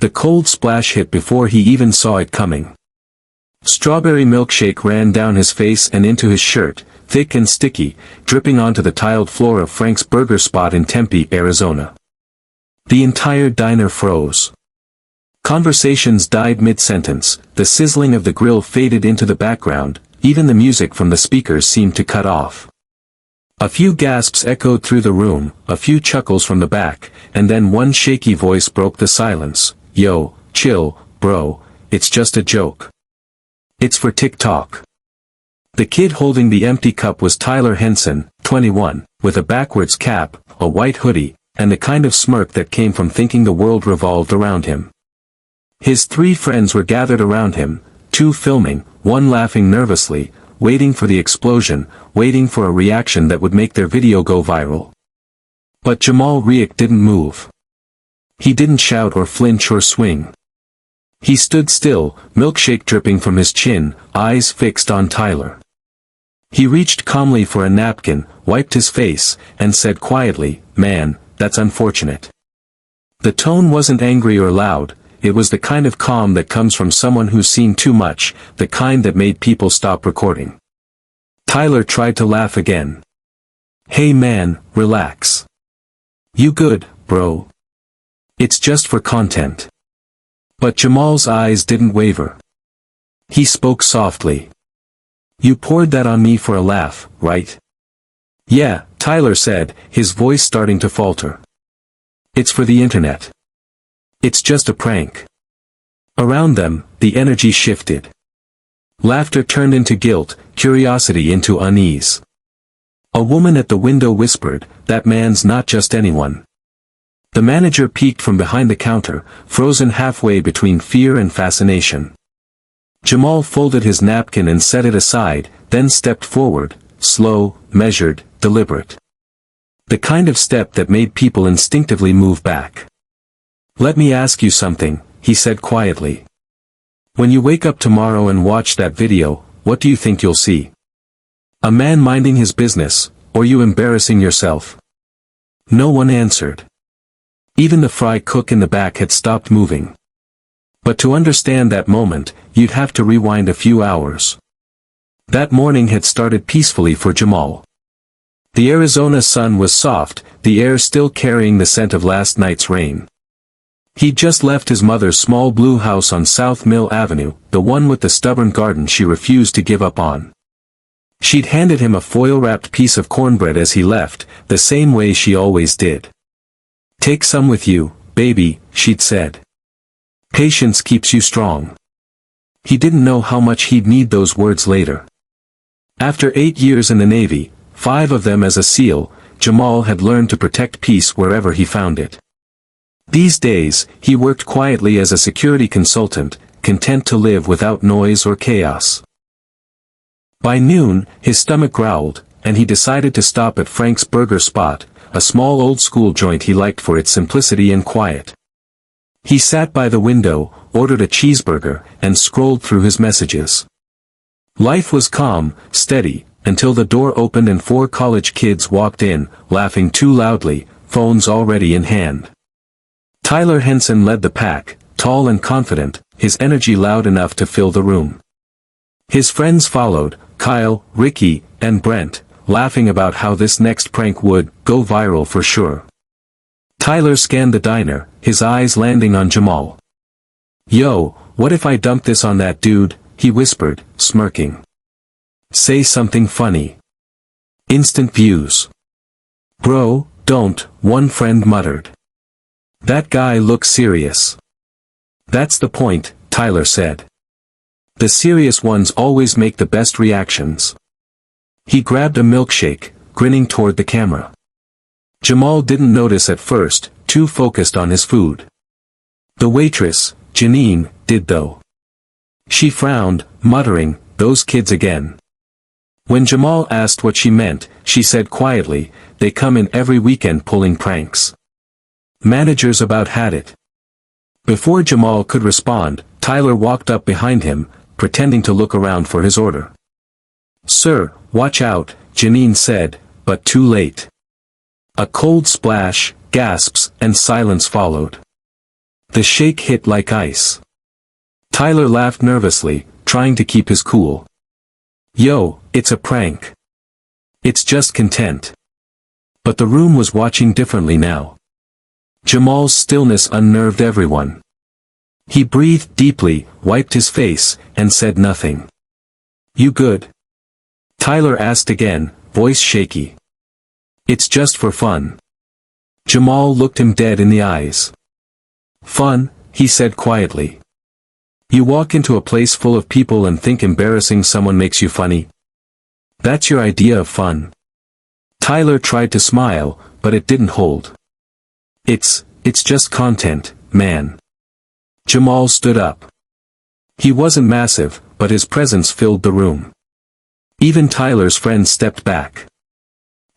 The cold splash hit before he even saw it coming. Strawberry milkshake ran down his face and into his shirt, thick and sticky, dripping onto the tiled floor of Frank's Burger Spot in Tempe, Arizona. The entire diner froze. Conversations died mid-sentence, the sizzling of the grill faded into the background, even the music from the speakers seemed to cut off. A few gasps echoed through the room, a few chuckles from the back, and then one shaky voice broke the silence. "Yo, chill, bro, it's just a joke. It's for TikTok." The kid holding the empty cup was Tyler Henson, 21, with a backwards cap, a white hoodie, and the kind of smirk that came from thinking the world revolved around him. His 3 friends were gathered around him, 2 filming, 1 laughing nervously, waiting for the explosion, waiting for a reaction that would make their video go viral. But Jamal Riek didn't move. He didn't shout or flinch or swing. He stood still, milkshake dripping from his chin, eyes fixed on Tyler. He reached calmly for a napkin, wiped his face, and said quietly, "Man, that's unfortunate." The tone wasn't angry or loud, it was the kind of calm that comes from someone who's seen too much, the kind that made people stop recording. Tyler tried to laugh again. "Hey man, relax. You good, bro? It's just for content." But Jamal's eyes didn't waver. He spoke softly. "You poured that on me for a laugh, right?" "Yeah," Tyler said, his voice starting to falter. "It's for the internet. It's just a prank." Around them, the energy shifted. Laughter turned into guilt, curiosity into unease. A woman at the window whispered, "That man's not just anyone." The manager peeked from behind the counter, frozen halfway between fear and fascination. Jamal folded his napkin and set it aside, then stepped forward, slow, measured, deliberate. The kind of step that made people instinctively move back. "Let me ask you something," he said quietly. "When you wake up tomorrow and watch that video, what do you think you'll see? A man minding his business, or you embarrassing yourself?" No one answered. Even the fry cook in the back had stopped moving. But to understand that moment, you'd have to rewind a few hours. That morning had started peacefully for Jamal. The Arizona sun was soft, the air still carrying the scent of last night's rain. He'd just left his mother's small blue house on South Mill Avenue, the one with the stubborn garden she refused to give up on. She'd handed him a foil-wrapped piece of cornbread as he left, the same way she always did. "Take some with you, baby," she'd said. "Patience keeps you strong." He didn't know how much he'd need those words later. After 8 years in the Navy, 5 of them as a SEAL, Jamal had learned to protect peace wherever he found it. These days, he worked quietly as a security consultant, content to live without noise or chaos. By noon, his stomach growled, and he decided to stop at Frank's Burger Spot, a small old-school joint he liked for its simplicity and quiet. He sat by the window, ordered a cheeseburger, and scrolled through his messages. Life was calm, steady, until the door opened and 4 college kids walked in, laughing too loudly, phones already in hand. Tyler Henson led the pack, tall and confident, his energy loud enough to fill the room. His friends followed, Kyle, Ricky, and Brent, laughing about how this next prank would go viral for sure. Tyler scanned the diner, his eyes landing on Jamal. "Yo, what if I dump this on that dude?" he whispered, smirking. "Say something funny. Instant views." "Bro, don't," one friend muttered. "That guy looks serious." "That's the point," Tyler said. "The serious ones always make the best reactions." He grabbed a milkshake, grinning toward the camera. Jamal didn't notice at first, too focused on his food. The waitress, Janine, did though. She frowned, muttering, "Those kids again." When Jamal asked what she meant, she said quietly, "They come in every weekend pulling pranks. Managers about had it." Before Jamal could respond, Tyler walked up behind him, pretending to look around for his order. "Sir, watch out," Janine said, but too late. A cold splash, gasps, and silence followed. The shake hit like ice. Tyler laughed nervously, trying to keep his cool. Yo, it's a prank. It's just content. But the room was watching differently now. Jamal's stillness unnerved everyone. He breathed deeply, wiped his face, and said nothing. You good? Tyler asked again, voice shaky. It's just for fun. Jamal looked him dead in the eyes. Fun, he said quietly. You walk into a place full of people and think embarrassing someone makes you funny? That's your idea of fun. Tyler tried to smile, but it didn't hold. It's just content, man. Jamal stood up. He wasn't massive, but his presence filled the room. Even Tyler's friends stepped back.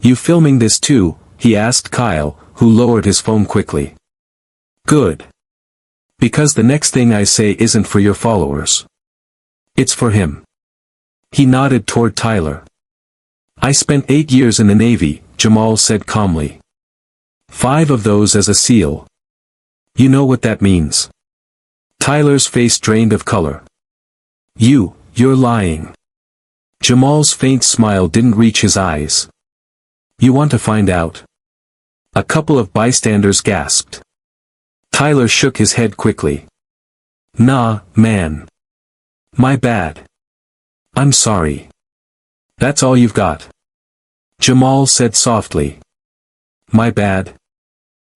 You filming this too? He asked Kyle, who lowered his phone quickly. Good. Because the next thing I say isn't for your followers. It's for him. He nodded toward Tyler. I spent 8 years in the Navy, Jamal said calmly. 5 of those as a SEAL. You know what that means. Tyler's face drained of color. You're lying. Jamal's faint smile didn't reach his eyes. You want to find out? A couple of bystanders gasped. Tyler shook his head quickly. Nah, man. My bad. I'm sorry. That's all you've got? Jamal said softly. My bad.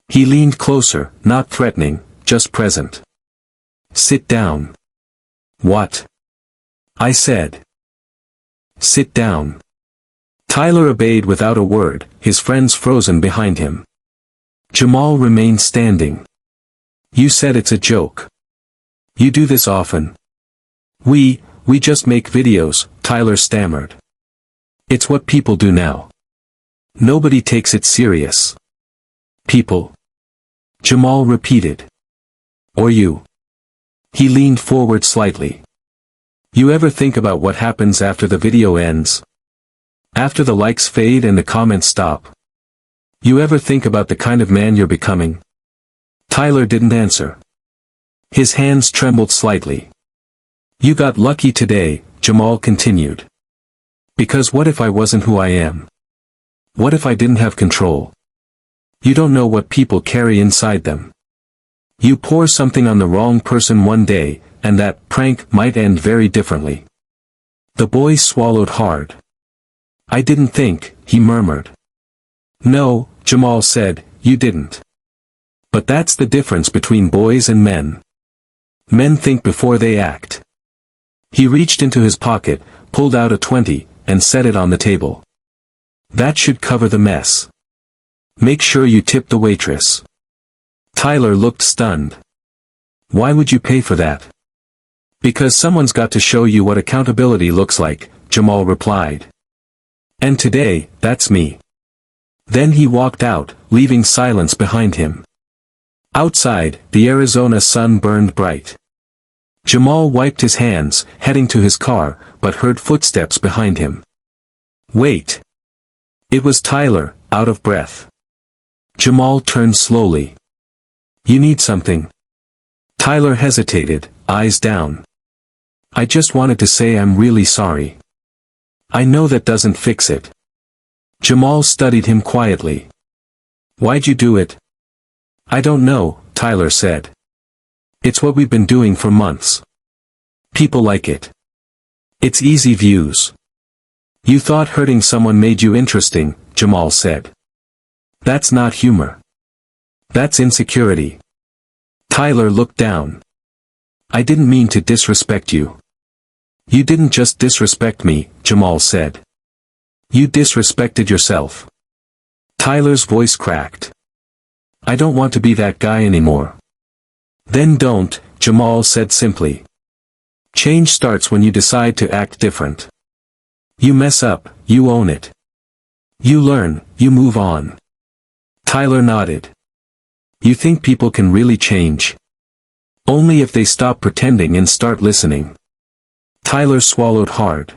He leaned closer, not threatening, just present. Sit down. What? I said. Sit down. Tyler obeyed without a word, his friends frozen behind him. Jamal remained standing. You said it's a joke. You do this often. We just make videos, Tyler stammered. It's what people do now. Nobody takes it serious. People. Jamal repeated. Or you. He leaned forward slightly. You ever think about what happens after the video ends? After the likes fade and the comments stop? You ever think about the kind of man you're becoming? Tyler didn't answer. His hands trembled slightly. You got lucky today, Jamal continued. Because what if I wasn't who I am? What if I didn't have control? You don't know what people carry inside them. You pour something on the wrong person one day, and that prank might end very differently. The boy swallowed hard. I didn't think, he murmured. No, Jamal said, you didn't. But that's the difference between boys and men. Men think before they act. He reached into his pocket, pulled out a 20, and set it on the table. That should cover the mess. Make sure you tip the waitress. Tyler looked stunned. Why would you pay for that? Because someone's got to show you what accountability looks like, Jamal replied. And today, that's me. Then he walked out, leaving silence behind him. Outside, the Arizona sun burned bright. Jamal wiped his hands, heading to his car, but heard footsteps behind him. Wait. It was Tyler, out of breath. Jamal turned slowly. You need something? Tyler hesitated, eyes down. I just wanted to say I'm really sorry. I know that doesn't fix it. Jamal studied him quietly. Why'd you do it? I don't know, Tyler said. It's what we've been doing for months. People like it. It's easy views. You thought hurting someone made you interesting, Jamal said. That's not humor. That's insecurity. Tyler looked down. I didn't mean to disrespect you. You didn't just disrespect me, Jamal said. You disrespected yourself. Tyler's voice cracked. I don't want to be that guy anymore. Then don't, Jamal said simply. Change starts when you decide to act different. You mess up, you own it. You learn, you move on. Tyler nodded. You think people can really change? Only if they stop pretending and start listening. Tyler swallowed hard.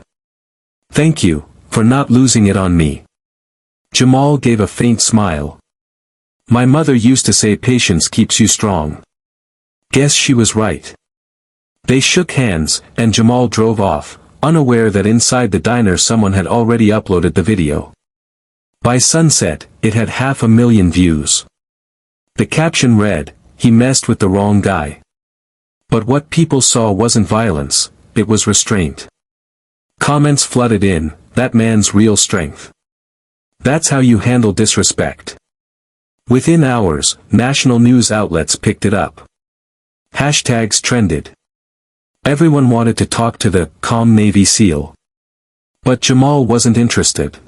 Thank you, for not losing it on me. Jamal gave a faint smile. My mother used to say patience keeps you strong. Guess she was right. They shook hands, and Jamal drove off, unaware that inside the diner someone had already uploaded the video. By sunset, it had 500,000 views. The caption read, "He messed with the wrong guy." But what people saw wasn't violence, it was restraint. Comments flooded in, "That man's real strength. That's how you handle disrespect." Within hours, national news outlets picked it up. Hashtags trended. Everyone wanted to talk to the calm Navy SEAL. But Jamal wasn't interested.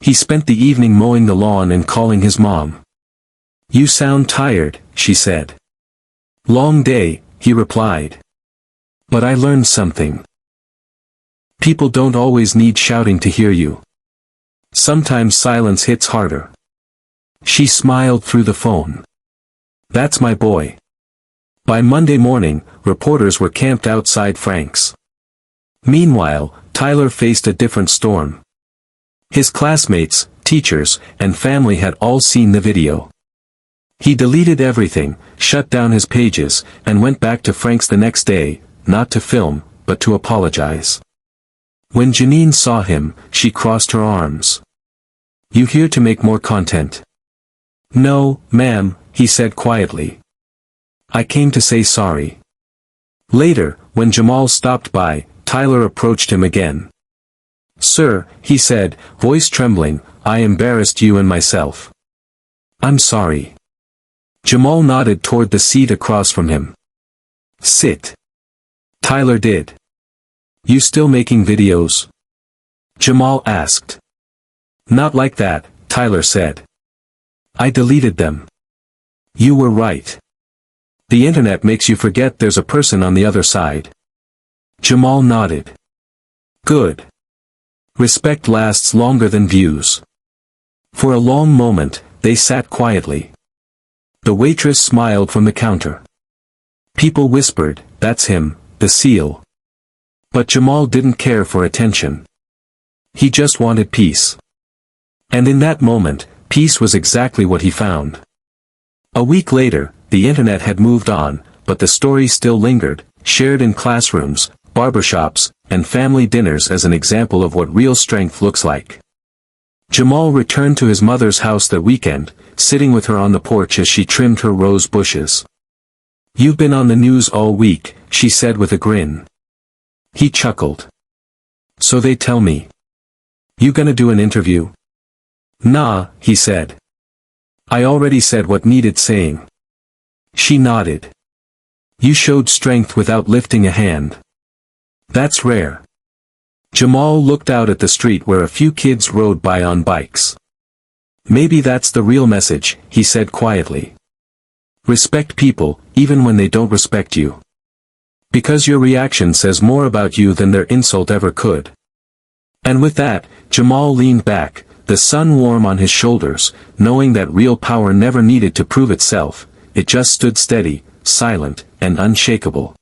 He spent the evening mowing the lawn and calling his mom. "You sound tired," she said. "Long day," he replied. "But I learned something. People don't always need shouting to hear you. Sometimes silence hits harder." She smiled through the phone. "That's my boy." By Monday morning, reporters were camped outside Frank's. Meanwhile, Tyler faced a different storm. His classmates, teachers, and family had all seen the video. He deleted everything, shut down his pages, and went back to Frank's the next day, not to film, but to apologize. When Janine saw him, she crossed her arms. "You here to make more content?" "No, ma'am," he said quietly. "I came to say sorry." Later, when Jamal stopped by, Tyler approached him again. "Sir," he said, voice trembling, "I embarrassed you and myself. I'm sorry." Jamal nodded toward the seat across from him. "Sit." Tyler did. "You still making videos?" Jamal asked. "Not like that," Tyler said. "I deleted them." "You were right. The internet makes you forget there's a person on the other side." Jamal nodded. "Good. Respect lasts longer than views." For a long moment, they sat quietly. The waitress smiled from the counter. People whispered, "That's him, the SEAL." But Jamal didn't care for attention. He just wanted peace. And in that moment, peace was exactly what he found. A week later, the internet had moved on, but the story still lingered, shared in classrooms, barbershops, and family dinners as an example of what real strength looks like. Jamal returned to his mother's house that weekend, sitting with her on the porch as she trimmed her rose bushes. "You've been on the news all week," she said with a grin. He chuckled. "So they tell me. You gonna do an interview?" "Nah," he said. "I already said what needed saying." She nodded. "You showed strength without lifting a hand. That's rare." Jamal looked out at the street where a few kids rode by on bikes. "Maybe that's the real message," he said quietly. "Respect people, even when they don't respect you. Because your reaction says more about you than their insult ever could." And with that, Jamal leaned back, the sun warm on his shoulders, knowing that real power never needed to prove itself, it just stood steady, silent, and unshakable.